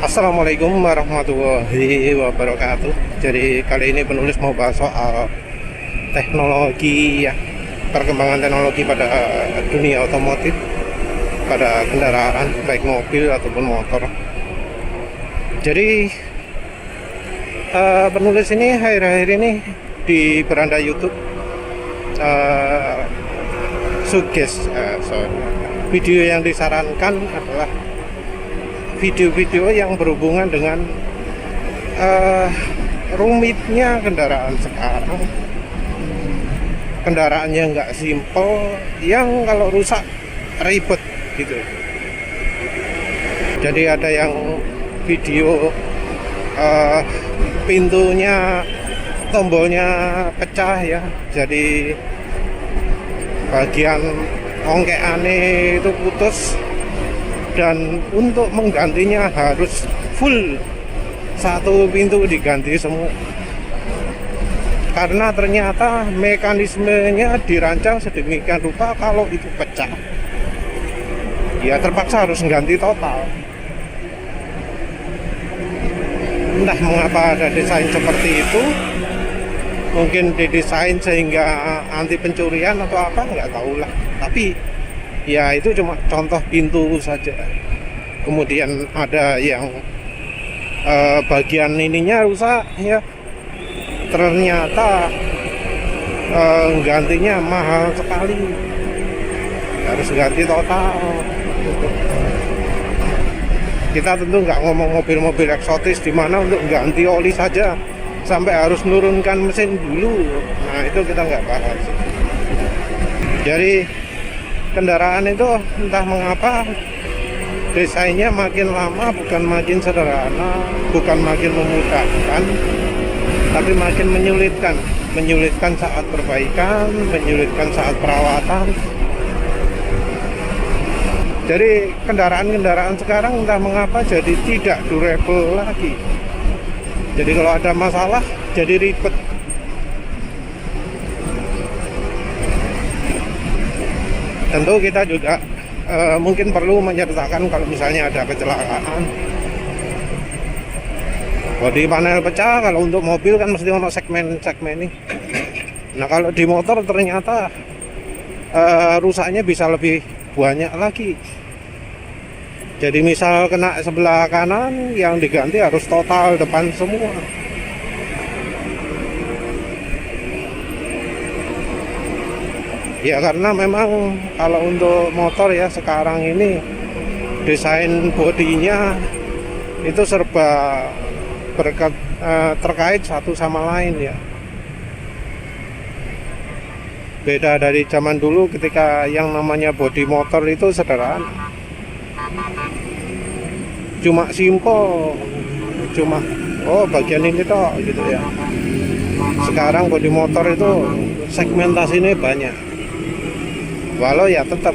Assalamualaikum warahmatullahi wabarakatuh. Jadi kali ini penulis mau bahas soal teknologi ya, perkembangan teknologi pada dunia otomotif, pada kendaraan baik mobil ataupun motor. Jadi penulis ini akhir-akhir ini di beranda YouTube video yang disarankan adalah video-video yang berhubungan dengan rumitnya kendaraan sekarang, kendaraan yang nggak simple, yang kalau rusak ribet gitu. Jadi ada yang video pintunya, tombolnya pecah ya, jadi bagian ongkeane itu putus, dan untuk menggantinya harus full satu pintu diganti semua, karena ternyata mekanismenya dirancang sedemikian rupa kalau itu pecah ya terpaksa harus ganti total. Entah mengapa ada desain seperti itu, mungkin didesain sehingga anti pencurian atau apa, nggak tahu lah. Tapi ya itu cuma contoh pintu saja. Kemudian ada yang bagian ininya rusak ya, ternyata gantinya mahal sekali, harus ganti total. Kita tentu nggak ngomong mobil-mobil eksotis di mana untuk ganti oli saja sampai harus menurunkan mesin dulu. Nah itu kita nggak bahas. Jadi kendaraan itu entah mengapa desainnya makin lama bukan makin sederhana, bukan makin memudahkan, tapi makin menyulitkan saat perbaikan, menyulitkan saat perawatan. Jadi kendaraan-kendaraan sekarang entah mengapa jadi tidak durable lagi. Jadi kalau ada masalah jadi ribet. Tentu kita juga mungkin perlu menyertakan kalau misalnya ada kecelakaan, bodi panel pecah. Kalau untuk mobil kan mesti ono segmen ini. Nah kalau di motor ternyata rusaknya bisa lebih banyak lagi. Jadi misal kena sebelah kanan, yang diganti harus total depan semua. Ya karena memang kalau untuk motor ya sekarang ini desain bodinya itu serba terkait satu sama lain ya. Beda dari zaman dulu ketika yang namanya bodi motor itu sederhana, cuma simple, cuma bagian ini toh gitu ya. Sekarang bodi motor itu segmentasinya banyak, walau ya tetap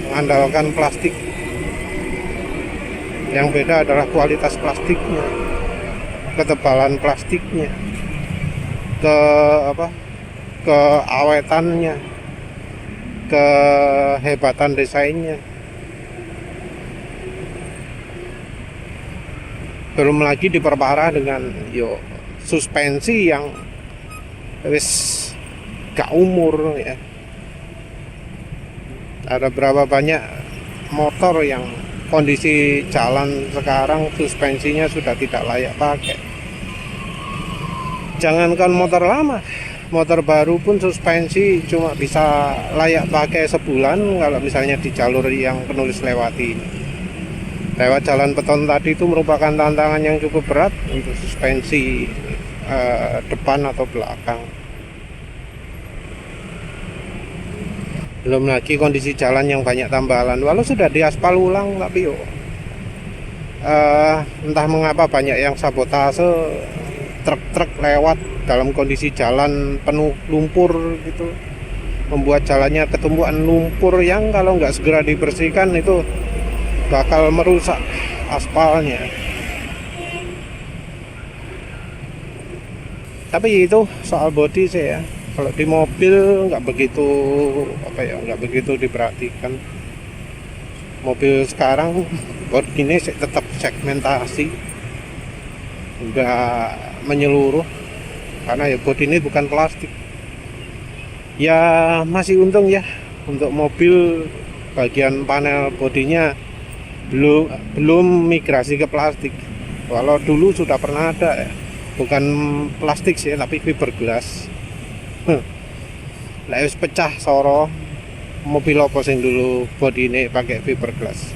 mengandalkan plastik. Yang beda adalah kualitas plastiknya, ketebalan plastiknya, keawetannya, kehebatan desainnya. Belum lagi diperparah dengan suspensi yang wis gak umur ya. Ada berapa banyak motor yang kondisi jalan sekarang suspensinya sudah tidak layak pakai. Jangankan motor lama, motor baru pun suspensi cuma bisa layak pakai sebulan kalau misalnya di jalur yang penulis lewati. Lewat jalan beton tadi itu merupakan tantangan yang cukup berat untuk suspensi depan atau belakang. Belum lagi kondisi jalan yang banyak tambalan, walau sudah diaspal ulang, tapi entah mengapa banyak yang sabotase, truk-truk lewat dalam kondisi jalan penuh lumpur gitu, membuat jalannya ketumbuhan lumpur yang kalau nggak segera dibersihkan itu bakal merusak aspalnya. Tapi itu soal bodi sih ya. Kalau di mobil nggak begitu diperhatikan. Mobil sekarang bodinya tetap segmentasi, nggak menyeluruh, karena ya bodi ini bukan plastik. Ya masih untung ya, untuk mobil bagian panel bodinya belum migrasi ke plastik. Walau dulu sudah pernah ada ya, bukan plastik sih tapi fiberglass. Lah wis pecah soro mobil apa sing dulu bodi ini pakai fiberglass.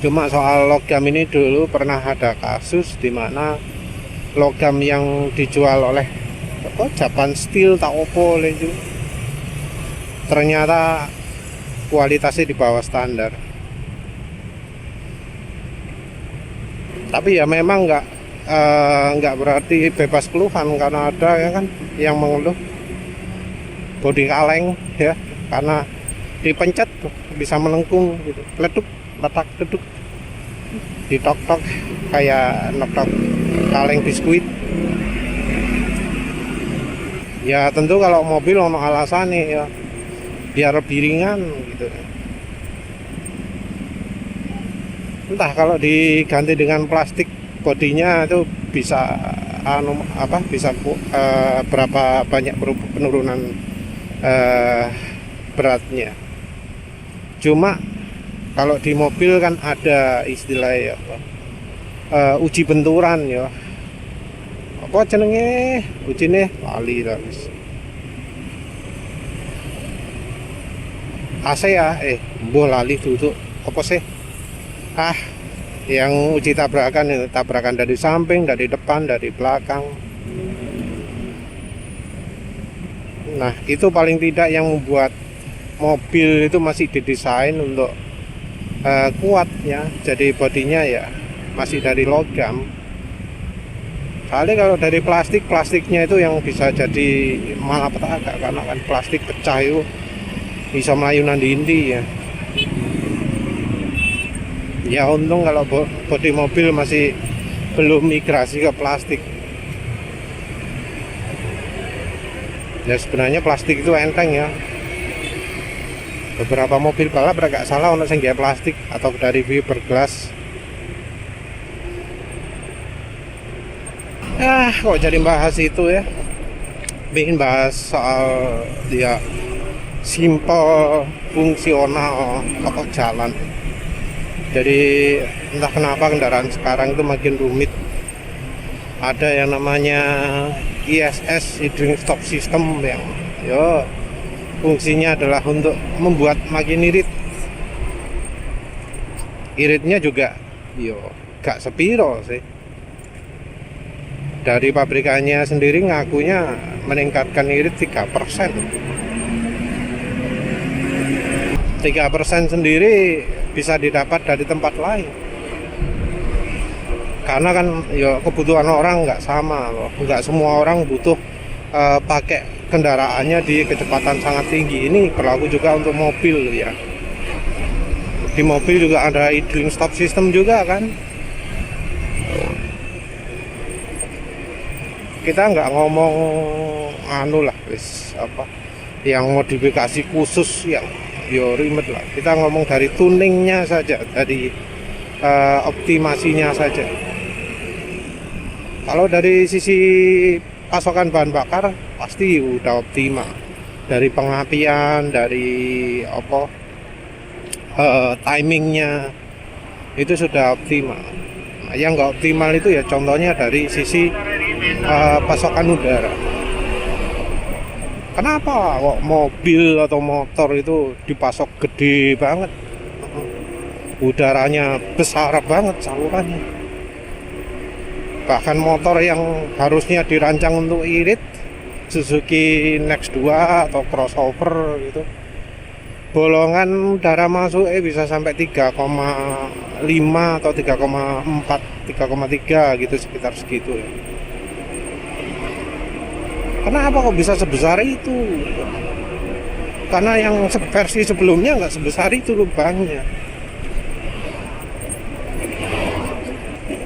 Cuma soal logam ini dulu pernah ada kasus di mana logam yang dijual oleh Japan Steel tak opo itu ternyata kualitasnya di bawah standar. Tapi ya memang nggak berarti bebas keluhan, karena ada ya kan yang mengeluh bodi kaleng ya, karena dipencet bisa melengkung gitu, leduk letak leduk, ditok-tok kayak noktok kaleng biskuit. Ya tentu kalau mobil ono alasan nih ya, biar lebih ringan gitu. Entah kalau diganti dengan plastik bodinya itu bisa bisa berapa banyak penurunan beratnya. Cuma kalau di mobil kan ada istilah ya, uji benturan ya. Apa jenenge ujine lali lah wis. AC ya mbuh lali duduk apa sih, yang uji tabrakan dari samping, dari depan, dari belakang. Nah itu paling tidak yang membuat mobil itu masih didesain untuk kuat ya, jadi bodinya ya masih dari logam. Soalnya kalau dari plastiknya itu yang bisa jadi malapetaka, karena kan plastik pecah itu bisa melayu nandi-indi ya. Ya untung kalau bodi mobil masih belum migrasi ke plastik. Ya sebenarnya plastik itu enteng ya. Beberapa mobil balap agak salah untuk sing plastik atau dari fiberglass. Kok jadi bahas itu ya, bikin bahas soal dia simple, fungsional, pokok jalan. Jadi entah kenapa kendaraan sekarang itu makin rumit. Ada yang namanya ISS, Idling Stop System, yang fungsinya adalah untuk membuat makin irit. Iritnya juga gak sepiro sih. Dari pabrikannya sendiri ngakunya meningkatkan irit 3%. 3% sendiri bisa didapat dari tempat lain. Karena kan kebutuhan orang nggak sama loh. Nggak semua orang butuh pakai kendaraannya di kecepatan sangat tinggi. Ini berlaku juga untuk mobil ya. Di mobil juga ada idling stop system juga kan. Kita nggak ngomong yang modifikasi khusus yang ribet lah. Kita ngomong dari tuningnya saja, dari optimasinya saja. Kalau dari sisi pasokan bahan bakar pasti udah optimal. Dari pengapian, dari timingnya itu sudah optimal. Nah, yang nggak optimal itu ya contohnya dari sisi pasokan udara. Kenapa kok mobil atau motor itu dipasok gede banget, udaranya besar banget salurannya? Bahkan motor yang harusnya dirancang untuk irit, Suzuki Next 2 atau crossover gitu, bolongan udara masuk bisa sampai 3,5 atau 3,4, 3,3 gitu, sekitar segitu ya. Kenapa kok bisa sebesar itu? Karena yang versi sebelumnya nggak sebesar itu lubangnya.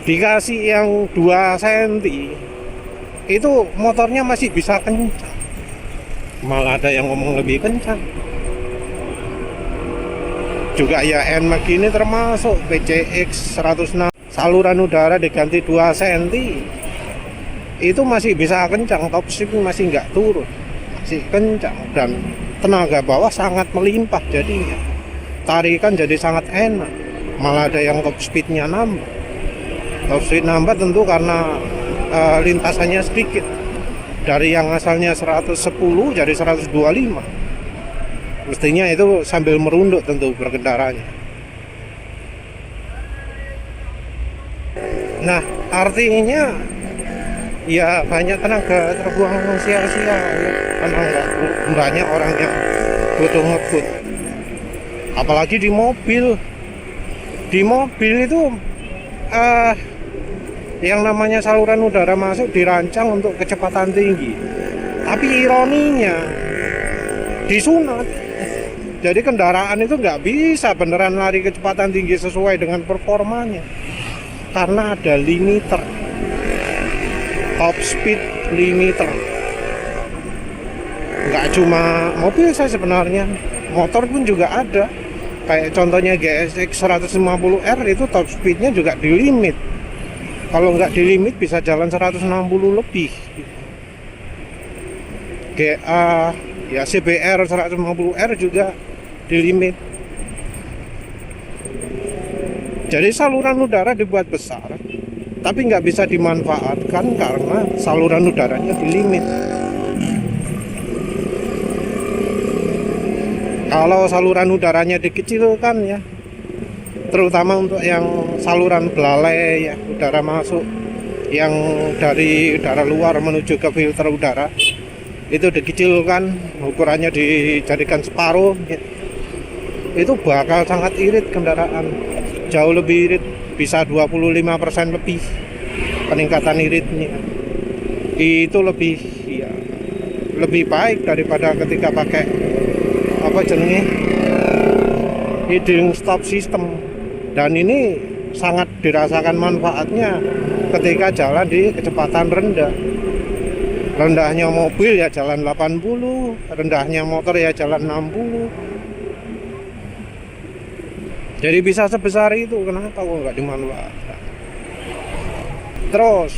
Dikasih yang 2 cm itu motornya masih bisa kencang. Malah ada yang ngomong lebih kencang. Juga ya NMAX ini termasuk PCX 106 saluran udara diganti 2 cm, itu masih bisa kencang, top speed masih nggak turun, masih kencang, dan tenaga bawah sangat melimpah, jadinya tarikan jadi sangat enak. Malah ada yang top speednya nambah. Top speed nambah tentu karena lintasannya sedikit, dari yang asalnya 110 jadi 125. Mestinya itu sambil merunduk tentu berkendaranya. Nah, artinya ya banyak tenaga terbuang sia-sia ya, karena banyak orang yang butuh ngebut. Apalagi di mobil. Di mobil itu yang namanya saluran udara masuk dirancang untuk kecepatan tinggi, tapi ironinya disunat. Jadi kendaraan itu nggak bisa beneran lari kecepatan tinggi sesuai dengan performanya, karena ada limiter, top speed limiter. Nggak cuma mobil saya sebenarnya, motor pun juga ada. Kayak contohnya GSX 150R itu top speednya juga di limit. Kalau nggak di limit bisa jalan 160 lebih. GA ya CBR 150R juga di limit. Jadi saluran udara dibuat besar, tapi nggak bisa dimanfaatkan karena saluran udaranya di limit. Kalau saluran udaranya dikecilkan ya, terutama untuk yang saluran belalai ya, udara masuk yang dari udara luar menuju ke filter udara, itu dikecilkan, ukurannya dijadikan separuh ya, itu bakal sangat irit kendaraan, jauh lebih irit, bisa 25% lebih peningkatan iritnya. Itu lebih ya, lebih baik daripada ketika pakai hidden stop system. Dan ini sangat dirasakan manfaatnya ketika jalan di kecepatan rendah. Rendahnya mobil ya jalan 80, rendahnya motor ya jalan 60. Jadi bisa sebesar itu, kenapa kok nggak dimanfaatkan? Terus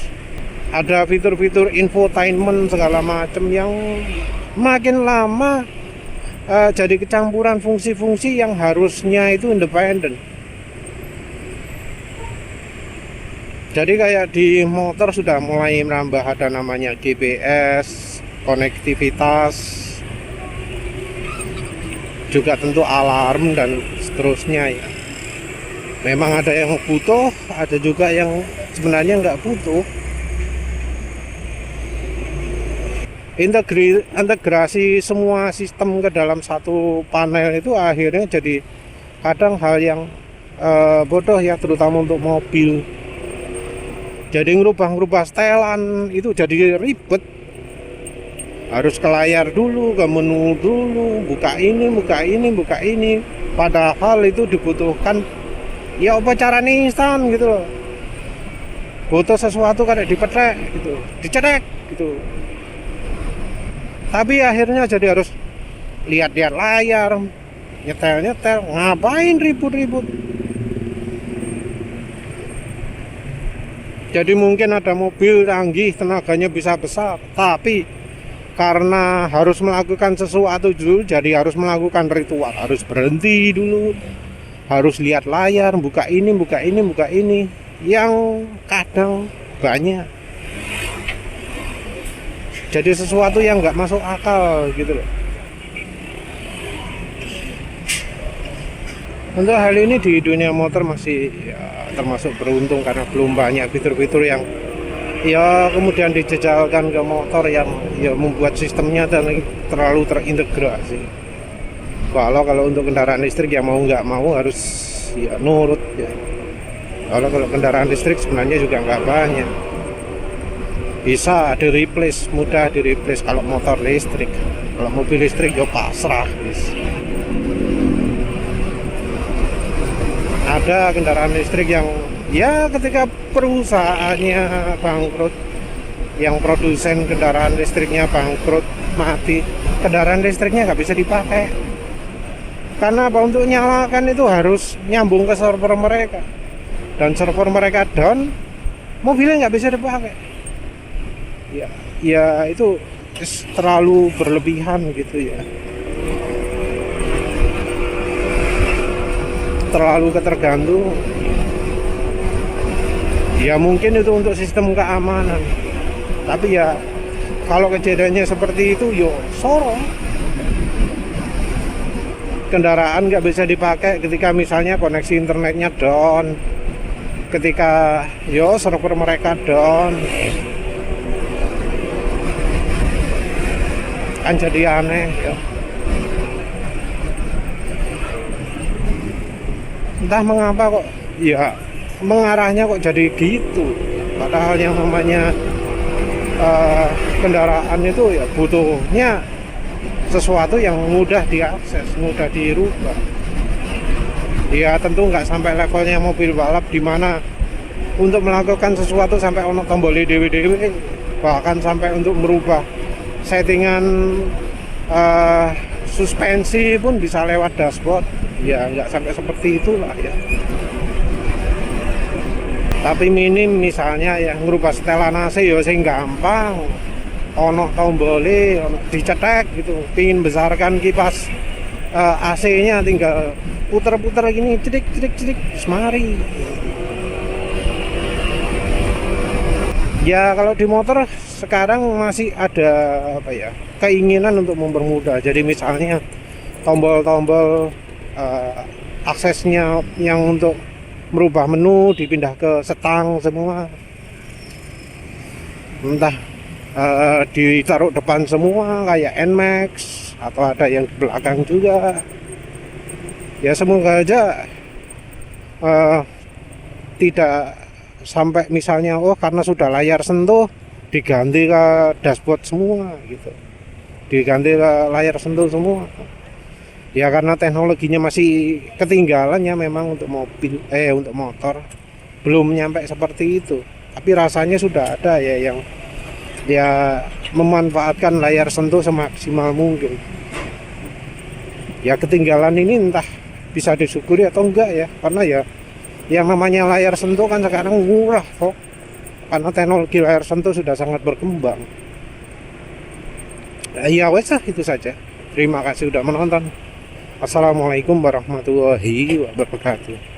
ada fitur-fitur infotainment segala macam yang makin lama jadi kecampuran fungsi-fungsi yang harusnya itu independen. Jadi kayak di motor sudah mulai menambah, ada namanya GPS, konektivitas, juga tentu alarm dan seterusnya ya. Memang ada yang butuh, ada juga yang sebenarnya nggak butuh. Integrasi semua sistem ke dalam satu panel itu akhirnya jadi kadang hal yang bodoh ya, terutama untuk mobil. Jadi ngerubah setelan itu jadi ribet, harus ke layar dulu, ke menu dulu, buka ini, padahal itu dibutuhkan ya upacara instan gitu loh. Butuh sesuatu kayak dipetrek gitu, dicetek gitu. Tapi akhirnya jadi harus lihat-lihat layar, nyetel, ngapain ribut-ribut. Jadi mungkin ada mobil canggih, tenaganya bisa besar, tapi karena harus melakukan sesuatu dulu, jadi harus melakukan ritual, harus berhenti dulu, harus lihat layar, buka ini, yang kadang banyak jadi sesuatu yang nggak masuk akal gitu loh. Untuk hal ini di dunia motor masih ya, termasuk beruntung karena belum banyak fitur-fitur yang ya kemudian dijejalkan ke motor yang ya membuat sistemnya terlalu terintegrasi. Kalau untuk kendaraan listrik ya mau nggak mau harus ya nurut ya. Kalau kendaraan listrik sebenarnya juga nggak banyak, bisa di-replace, mudah di-replace kalau motor listrik. Kalau mobil listrik ya pasrah bis. Ada kendaraan listrik yang ya ketika perusahaannya bangkrut, yang produsen kendaraan listriknya bangkrut, mati, kendaraan listriknya nggak bisa dipakai. Karena apa? Untuk nyalakan itu harus nyambung ke server mereka. dan server mereka down, mobilnya nggak bisa dipakai. Ya itu terlalu berlebihan gitu ya, terlalu ketergantung. Ya mungkin itu untuk sistem keamanan, tapi ya kalau kejadiannya seperti itu, yo sorong. Kendaraan nggak bisa dipakai ketika misalnya koneksi internetnya down, ketika server mereka down, kan jadi aneh ya. Entah mengapa kok ya mengarahnya kok jadi gitu, padahal yang namanya kendaraan itu ya butuhnya sesuatu yang mudah diakses, mudah dirubah. Ya tentu nggak sampai levelnya mobil balap di mana untuk melakukan sesuatu sampai ono tombol dewe-dewe, bahkan sampai untuk merubah settingan suspensi pun bisa lewat dashboard. Ya nggak sampai seperti itulah ya. Tapi minim misalnya yang merubah setelan AC ya sing gampang, ono tombole, ono dicetek gitu. Pingin besarkan kipas AC-nya tinggal puter-puter gini, cedik semari. Ya kalau di motor sekarang masih ada keinginan untuk mempermudah. Jadi misalnya tombol-tombol aksesnya yang untuk merubah menu dipindah ke setang semua, entah ditaruh depan semua kayak NMAX, atau ada yang di belakang juga. Ya semoga aja tidak sampai misalnya karena sudah layar sentuh diganti ke dashboard semua gitu, diganti ke layar sentuh semua. Ya karena teknologinya masih ketinggalan ya memang untuk untuk motor belum nyampe seperti itu. Tapi rasanya sudah ada ya yang dia memanfaatkan layar sentuh semaksimal mungkin. Ya ketinggalan ini entah bisa disyukuri atau enggak ya, karena ya yang namanya layar sentuh kan sekarang murah kok, karena teknologi layar sentuh sudah sangat berkembang. Ya wes itu saja. Terima kasih sudah menonton. Assalamualaikum warahmatullahi wabarakatuh.